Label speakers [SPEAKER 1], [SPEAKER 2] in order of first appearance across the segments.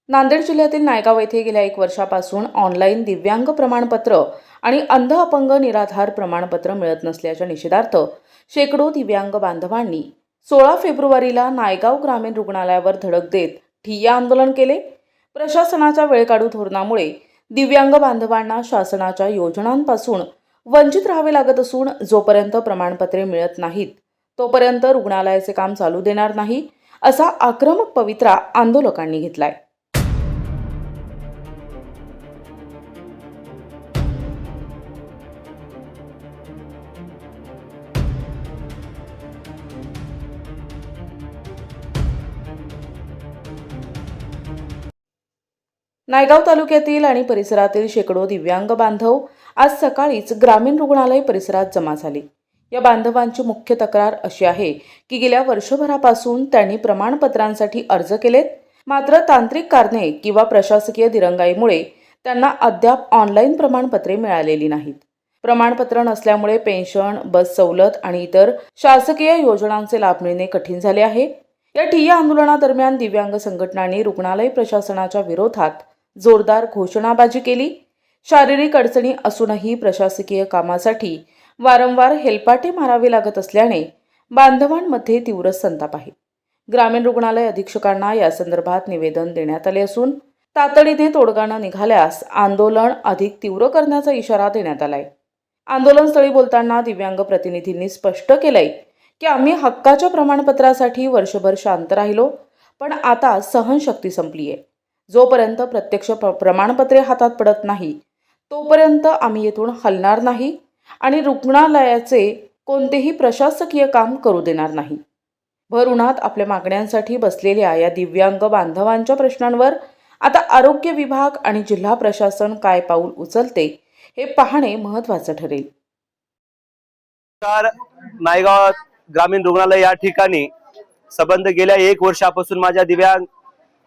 [SPEAKER 1] नांदेड जिल्ह्यातील नायगाव येथे गेल्या 1 वर्षापासून ऑनलाईन दिव्यांग प्रमाणपत्र आणि अंध अपंग निराधार प्रमाणपत्र मिळत नसल्याच्या निषेधार्थ शेकडो दिव्यांग बांधवांनी 16 फेब्रुवारीला नायगाव ग्रामीण रुग्णालयावर धडक देत ठिय्या आंदोलन केले। प्रशासनाच्या वेळकाढू धोरणामुळे दिव्यांग बांधवांना शासनाच्या योजनांपासून वंचित राहावे लागत असून जोपर्यंत प्रमाणपत्रे मिळत नाहीत तोपर्यंत रुग्णालयाचे काम चालू देणार नाही, असा आक्रमक पवित्रा आंदोलकांनी घेतलाय। नायगाव तालुक्यातील आणि परिसरातील शेकडो दिव्यांग बांधव आज सकाळीच ग्रामीण रुग्णालय परिसरात जमा झाले। या बांधवांची मुख्य तक्रार अशी आहे की गेल्या वर्षभरापासून त्यांनी प्रमाणपत्रांसाठी अर्ज केलेत, मात्र तांत्रिक कारणे किंवा प्रशासकीय दिरंगाईमुळे त्यांना अद्याप ऑनलाईन प्रमाणपत्रे मिळालेली नाहीत। प्रमाणपत्र नसल्यामुळे पेन्शन, बस सवलत आणि इतर शासकीय योजनांचे लाभ मिळणे कठीण झाले आहे। या ठिय्या आंदोलनादरम्यान दिव्यांग संघटनांनी रुग्णालय प्रशासनाच्या विरोधात जोरदार घोषणाबाजी केली। शारीरिक अडचणी असूनही प्रशासकीय कामासाठी वारंवार हेलपाटे मारावे लागत असल्याने बांधवांमध्ये तीव्र संताप आहे। ग्रामीण रुग्णालय अधीक्षकांना या संदर्भात निवेदन देण्यात आले असून तातडीने तोडगा न निघाल्यास आंदोलन अधिक तीव्र करण्याचा इशारा देण्यात आलाय। आंदोलनस्थळी बोलताना दिव्यांग प्रतिनिधींनी स्पष्ट केलंय की आम्ही हक्काच्या प्रमाणपत्रासाठी वर्षभर शांत राहिलो, पण आता सहनशक्ती संपली आहे। जोपर्यंत प्रत्यक्ष प्रमाणपत्रे हातात पडत नाही तोपर्यंत आम्ही येथून हलणार नाही आणि रुग्णालयाचे कोणतेही प्रशासकीय काम करू देणार नाही। भर उन्हात आपल्या मागण्यांसाठी बसलेल्या या दिव्यांग बांधवांच्या प्रश्नांवर आता आरोग्य विभाग आणि जिल्हा प्रशासन काय पाऊल उचलते हे पाहणे महत्त्वाचं ठरेल।
[SPEAKER 2] नायगाव ग्रामीण रुग्णालय या ठिकाणी संबंध गेल्या 1 वर्षापासून माझ्या दिव्यांग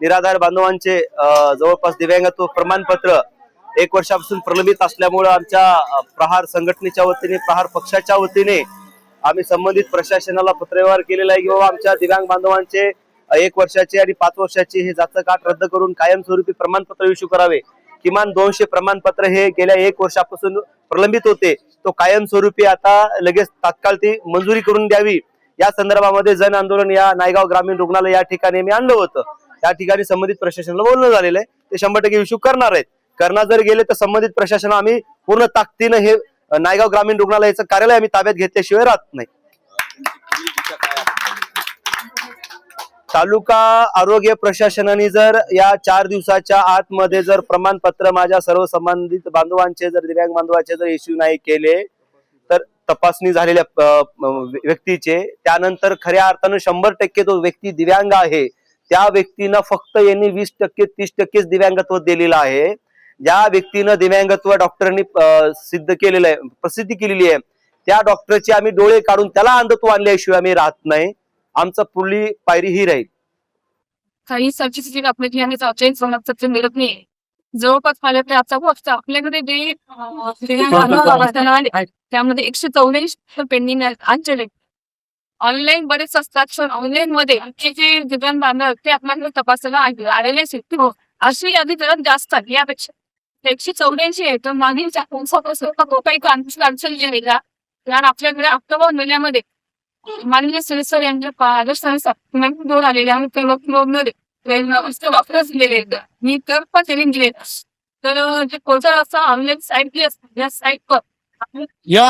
[SPEAKER 2] निराधार बांधवांचे जवळपास दिव्यांगत्व प्रमाणपत्र 1 वर्षापासून प्रलंबित असल्यामुळे आमच्या प्रहार संघटनेच्या वतीने, प्रहार पक्षाच्या वतीने आम्ही संबंधित प्रशासनाला पत्रव्यवहार केलेला आहे की बाबा आमच्या दिव्यांग बांधवांचे 1 वर्षाचे आणि 5 वर्षाचे हे जात काठ रद्द करून कायमस्वरूपी प्रमाणपत्र इश्यू करावे। किमान 200 प्रमाणपत्र हे गेल्या 1 वर्षापासून प्रलंबित होते, तो कायमस्वरूपी आता लगेच तात्काळ ती मंजुरी करून द्यावी, या संदर्भामध्ये जन आंदोलन या नायगाव ग्रामीण रुग्णालय या ठिकाणी मी आणलं होतं। त्या ठिकाणी संबंधित प्रशासनाला बोलणं झालेलं आहे, ते 100% इश्यू करणार आहेत। करणार जर गेले तर संबंधित प्रशासन आम्ही पूर्ण ताकदीनं हे नायगाव ग्रामीण रुग्णालयाचं कार्यालय आम्ही ताब्यात घेतल्याशिवाय राहत नाही। तालुका आरोग्य प्रशासनाने जर या 4 दिवसाच्या आतमध्ये जर प्रमाणपत्र माझ्या सर्व संबंधित बांधवांचे जर दिव्यांग बांधवांचे जर इश्यू नाही केले तर तपासणी झालेल्या व्यक्तीचे त्यानंतर खऱ्या अर्थानं 100% तो व्यक्ती दिव्यांग आहे, त्या व्यक्तीनं फक्त यांनी 20% 30% दिव्यांगत्व दिलेलं आहे। ज्या व्यक्तीनं दिव्यांगत्व डॉक्टरांनी सिद्ध केलेलं आहे, प्रसिद्धी केलेली आहे, त्या डॉक्टरचे आम्ही डोळे काढून त्याला अंधत्व आणल्याशिवाय आम्ही राहत नाही। आमचं पुढली पायरी ही राहील।
[SPEAKER 3] काही सर्टिफिकेट आपल्याला चेंज मिळत नाही। जवळपास मला ते आता फक्त आपल्याकडे जे त्यामध्ये 144 पेंडिंग आहेत। ऑनलाईन बरेच असतात, पण ऑनलाईन मध्ये जे दिव्यांग बांधव ते आपल्याला तपासायला आलेले अशी यादी जरा जास्त आहे। यापेक्षा 184 आहे, तर मागील काही अडचण जी कारण आपल्याकडे ऑक्टोबर महिन्यामध्ये माननीय सर यांच्या आलेले मी तर पण ट्रेनिंग दिले। तर जे पोर्टल असतं ऑनलाईन साईट जी असते या साईटवर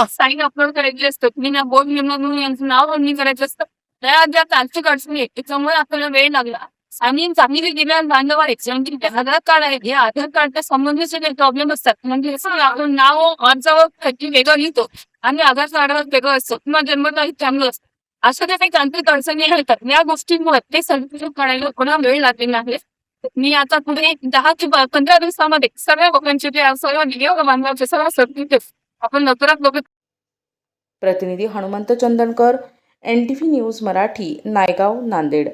[SPEAKER 3] साईन अपलोड करायची असतं, मी ना बोर्ड म्हणून यांचं नाव नोंदणी करायचं असतं। त्या ज्या तांत्रिक अडचणी आहेत त्याच्यामुळे आपल्याला वेळ लागला आणि चांगली दिव्यांग बांधव आहेत आधार कार्ड आहे, या आधार कार्डच्या संबंधीचे काही प्रॉब्लेम असतात, म्हणजे आपण नाव अर्जावर वेगळं लिहितो आणि आधार कार्डावर वेगळं असतं किंवा जन्मतारीख चांगलं असतं, अशा ज्या काही तांत्रिक अडचणी येतात या गोष्टींमुळे ते सर्टिफिकेट काढायला कोणा वेळ लागलेला आहे। मी आता पुढे 10 ते 15 दिवसामध्ये सगळ्या लोकांचे जे सर्व दिव्यांग बांधवांचे सर्व सर्टिफिकेट आपण लवकरात लवकर।
[SPEAKER 1] प्रतिनिधी हनुमंत चंदनकर, NTV न्यूज मराठी, नायगाव, नांदेड।